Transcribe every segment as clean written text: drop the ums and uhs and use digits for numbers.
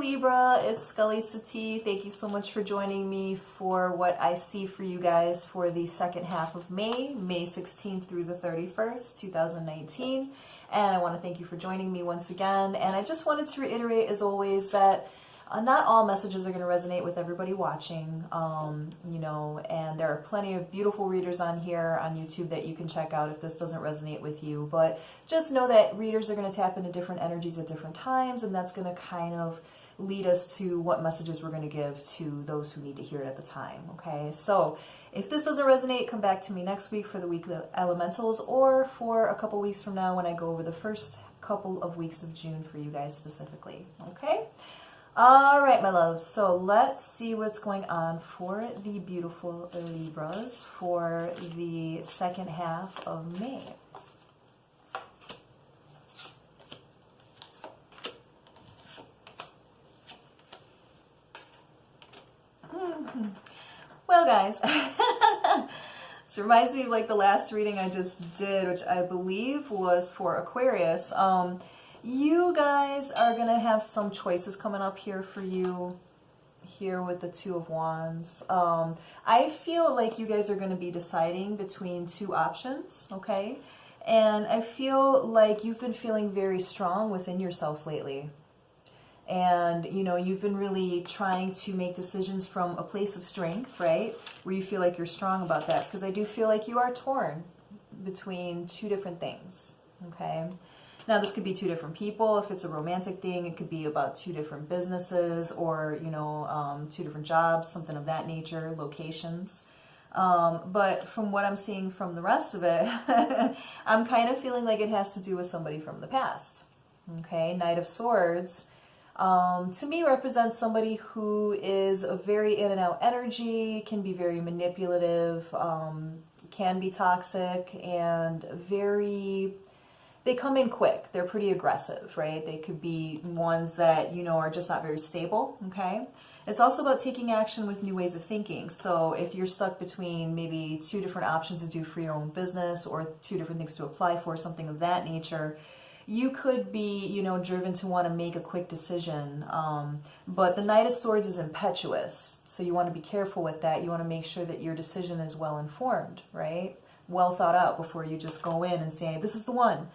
Dear Libra, it's Scully Sati. Thank you so much for joining me for what I see for you guys for the second half of May, May 16th through the 31st, 2019. And I want to thank you for joining me once again. And I just wanted to reiterate, as always, that not all messages are going to resonate with everybody watching, and there are plenty of beautiful readers on here on YouTube that you can check out if this doesn't resonate with you. But just know that readers are going to tap into different energies at different times, and that's going to kind of lead us to what messages we're going to give to those who need to hear it at the time. Okay, so if this doesn't resonate, come back to me next week for the weekly elementals, or for a couple weeks from now when I go over the first couple of weeks of June for you guys specifically. Okay. All right, my loves, so let's see what's going on for the beautiful Libras for the second half of May. Well, guys, this reminds me of like the last reading I just did, which I believe was for Aquarius. You guys are going to have some choices coming up here for you, here with the Two of Wands. I feel like you guys are going to be deciding between two options, okay? And I feel like you've been feeling very strong within yourself lately. And, you've been really trying to make decisions from a place of strength, right? Where you feel like you're strong about that. Because I do feel like you are torn between two different things, okay? Now, this could be two different people. If it's a romantic thing, it could be about two different businesses or, two different jobs, something of that nature, locations. But from what I'm seeing from the rest of it, I'm kind of feeling like it has to do with somebody from the past. Okay, Knight of Swords, to me represents somebody who is a very in and out energy, can be very manipulative, can be toxic, and they come in quick. They're pretty aggressive, right? They could be ones that, are just not very stable, okay? It's also about taking action with new ways of thinking. So if you're stuck between maybe two different options to do for your own business or two different things to apply for, something of that nature, you could be, driven to want to make a quick decision. But the Knight of Swords is impetuous. So you want to be careful with that. You want to make sure that your decision is well informed, right? Well thought out before you just go in and say, this is the one.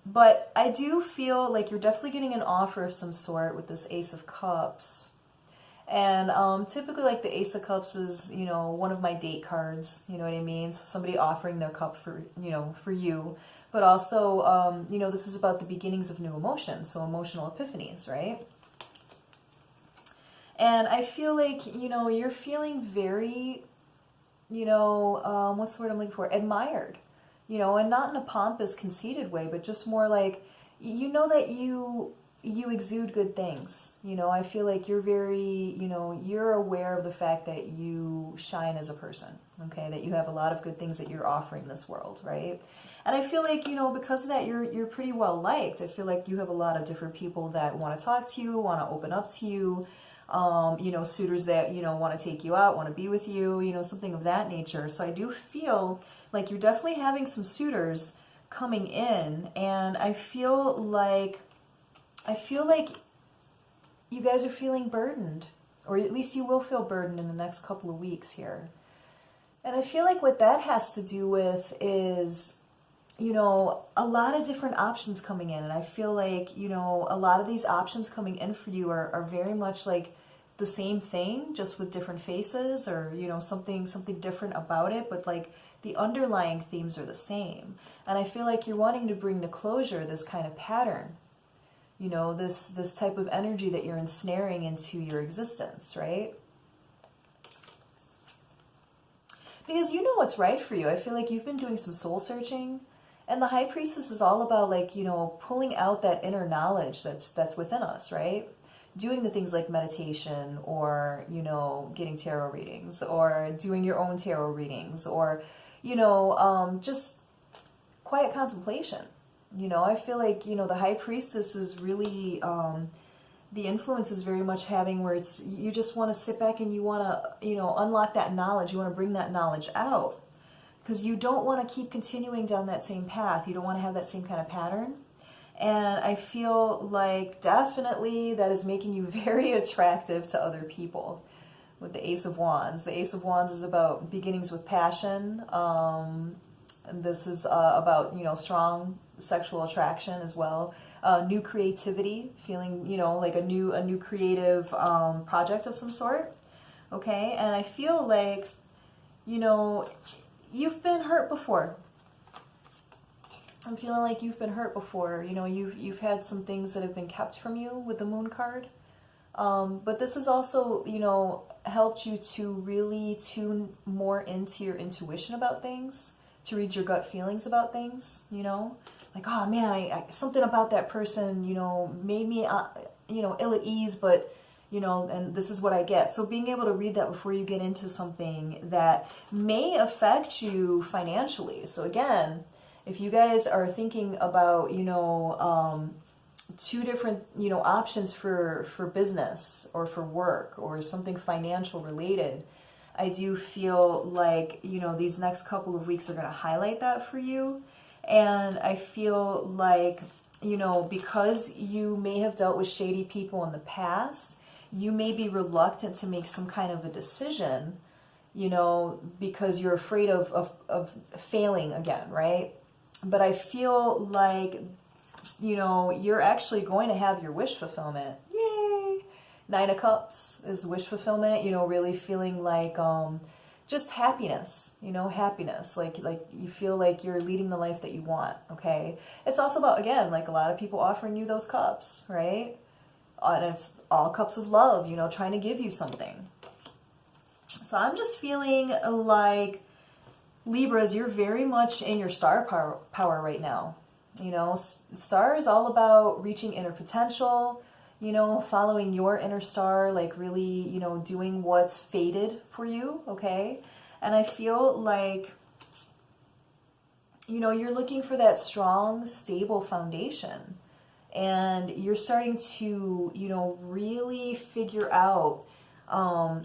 But I do feel like you're definitely getting an offer of some sort with this Ace of Cups. And typically, like, the Ace of Cups is, one of my date cards, you know what I mean? So somebody offering their cup for, for you. But also, this is about the beginnings of new emotions, so emotional epiphanies, right? And I feel like, you're feeling very, what's the word I'm looking for? Admired. And not in a pompous, conceited way, but just more like, that you exude good things. I feel like you're very, you're aware of the fact that you shine as a person, okay? That you have a lot of good things that you're offering this world, right? And I feel like, because of that, you're pretty well liked. I feel like you have a lot of different people that want to talk to you, want to open up to you, suitors that, want to take you out, want to be with you, something of that nature. So I do feel like you're definitely having some suitors coming in, and I feel like you guys are feeling burdened, or at least you will feel burdened in the next couple of weeks here. And I feel like what that has to do with is, a lot of different options coming in. And I feel like, a lot of these options coming in for you are very much like the same thing, just with different faces, or, something different about it. But like the underlying themes are the same. And I feel like you're wanting to bring to closure this kind of pattern, this type of energy that you're ensnaring into your existence, right? Because you know what's right for you. I feel like you've been doing some soul searching. And the High Priestess is all about, like, pulling out that inner knowledge that's within us, right? Doing the things like meditation, or, getting tarot readings, or doing your own tarot readings, or, just quiet contemplation. I feel like, the High Priestess is really, the influence is very much having where it's, you just want to sit back and you want to, unlock that knowledge. You want to bring that knowledge out. Because you don't want to keep continuing down that same path. You don't want to have that same kind of pattern. And I feel like definitely that is making you very attractive to other people with the Ace of Wands. The Ace of Wands is about beginnings with passion. And this is about, strong sexual attraction as well. New creativity, feeling, like a new creative project of some sort. Okay, and I feel like, you've been hurt before. I'm feeling like you've been hurt before. You've had some things that have been kept from you with the Moon card. But this has also, helped you to really tune more into your intuition about things, to read your gut feelings about things, like, oh man, I something about that person, made me, ill at ease, but, and this is what I get. So being able to read that before you get into something that may affect you financially. So again, if you guys are thinking about, two different, options for business or for work or something financial related, I do feel like, these next couple of weeks are going to highlight that for you. And I feel like, because you may have dealt with shady people in the past, you may be reluctant to make some kind of a decision, because you're afraid of failing again, right? But I feel like, you're actually going to have your wish fulfillment. Yay! 9 of Cups is wish fulfillment, really feeling like just happiness, happiness. Like you feel like you're leading the life that you want, okay? It's also about, again, like a lot of people offering you those cups, right? And it's all cups of love, trying to give you something. So I'm just feeling like, Libras, you're very much in your star power right now. Star is all about reaching inner potential, following your inner star, like really, doing what's fated for you, okay? And I feel like, you're looking for that strong, stable foundation. And you're starting to, really figure out,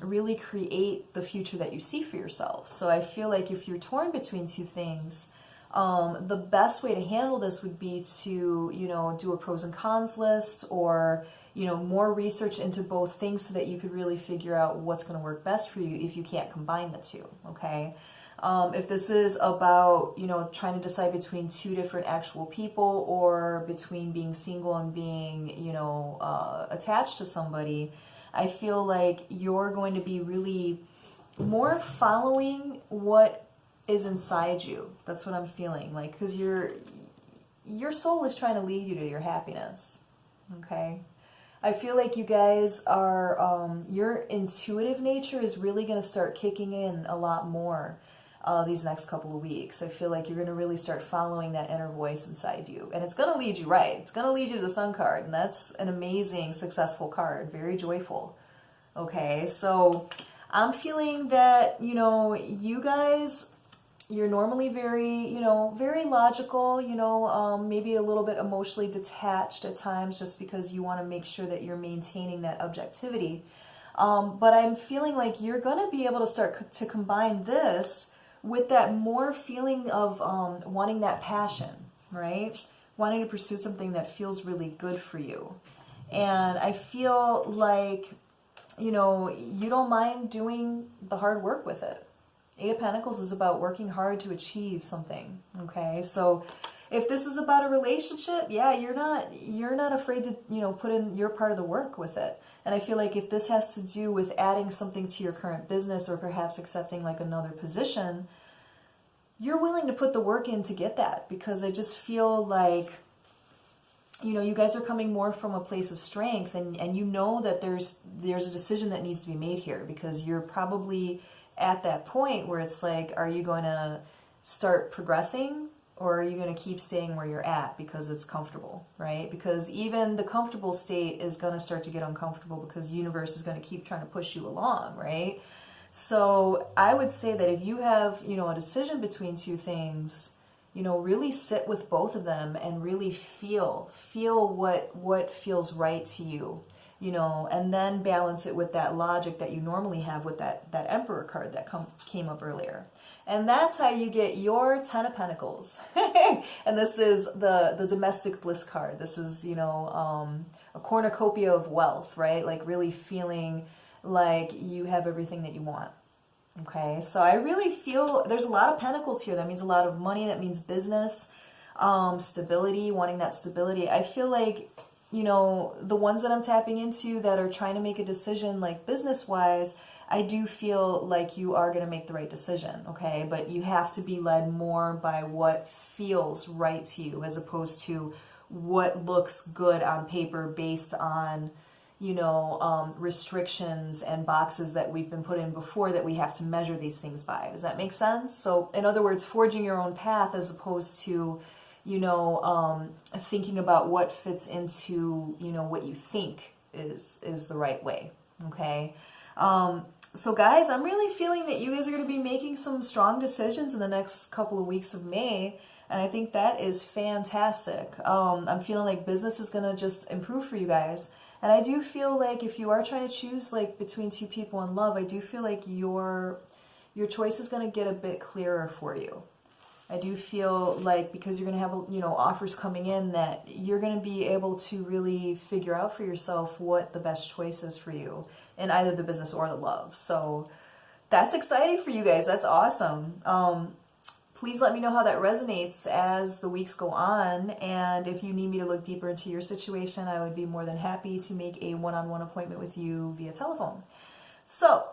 really create the future that you see for yourself. So I feel like if you're torn between two things, the best way to handle this would be to, do a pros and cons list, or, more research into both things so that you could really figure out what's going to work best for you if you can't combine the two, okay? If this is about, trying to decide between two different actual people, or between being single and being, attached to somebody, I feel like you're going to be really more following what is inside you. That's what I'm feeling like, because your soul is trying to lead you to your happiness, okay? I feel like you guys are, your intuitive nature is really going to start kicking in a lot more these next couple of weeks. I feel like you're going to really start following that inner voice inside you. And it's going to lead you right. It's going to lead you to the Sun card. And that's an amazing, successful card. Very joyful. Okay, so I'm feeling that, you guys, you're normally very, very logical, maybe a little bit emotionally detached at times, just because you want to make sure that you're maintaining that objectivity. But I'm feeling like you're going to be able to start to combine this with that more feeling of wanting that passion, right? Wanting to pursue something that feels really good for you. And I feel like, you don't mind doing the hard work with it. 8 of Pentacles is about working hard to achieve something, okay? So if this is about a relationship, yeah, you're not afraid to, put in your part of the work with it. And I feel like if this has to do with adding something to your current business, or perhaps accepting like another position, you're willing to put the work in to get that, because I just feel like, you guys are coming more from a place of strength, and that there's a decision that needs to be made here, because you're probably at that point where it's like, are you going to start progressing, or are you going to keep staying where you're at because it's comfortable, right? Because even the comfortable state is going to start to get uncomfortable, because the universe is going to keep trying to push you along, right? So I would say that if you have, a decision between two things, really sit with both of them and really feel what feels right to you. you know, and then balance it with that logic that you normally have with that Emperor card that came up earlier. And that's how you get your Ten of Pentacles. And this is the domestic bliss card. This is, you know, a cornucopia of wealth, right? Like really feeling like you have everything that you want. Okay, so I really feel there's a lot of pentacles here. That means a lot of money. That means business, stability, wanting that stability. I feel like, you know, the ones that I'm tapping into that are trying to make a decision, like business-wise, I do feel like you are going to make the right decision, okay? But you have to be led more by what feels right to you as opposed to what looks good on paper based on, you know, restrictions and boxes that we've been put in before that we have to measure these things by. Does that make sense? So in other words, forging your own path as opposed to, you know, thinking about what fits into, you know, what you think is the right way, okay? So guys, I'm really feeling that you guys are going to be making some strong decisions in the next couple of weeks of May, and I think that is fantastic. I'm feeling like business is going to just improve for you guys, and I do feel like if you are trying to choose like between two people in love, I do feel like your choice is going to get a bit clearer for you. I do feel like because you're going to have, you know, offers coming in that you're going to be able to really figure out for yourself what the best choice is for you in either the business or the love. So that's exciting for you guys. That's awesome. Please let me know how that resonates as the weeks go on. And if you need me to look deeper into your situation, I would be more than happy to make a one-on-one appointment with you via telephone. So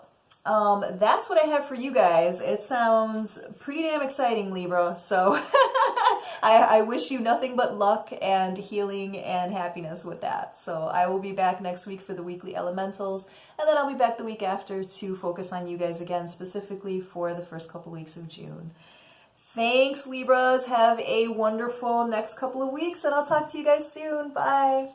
that's what I have for you guys. It sounds pretty damn exciting, Libra. So I wish you nothing but luck and healing and happiness with that. So I will be back next week for the weekly elementals, and then I'll be back the week after to focus on you guys again, specifically for the first couple weeks of June. Thanks, Libras. Have a wonderful next couple of weeks, and I'll talk to you guys soon. Bye.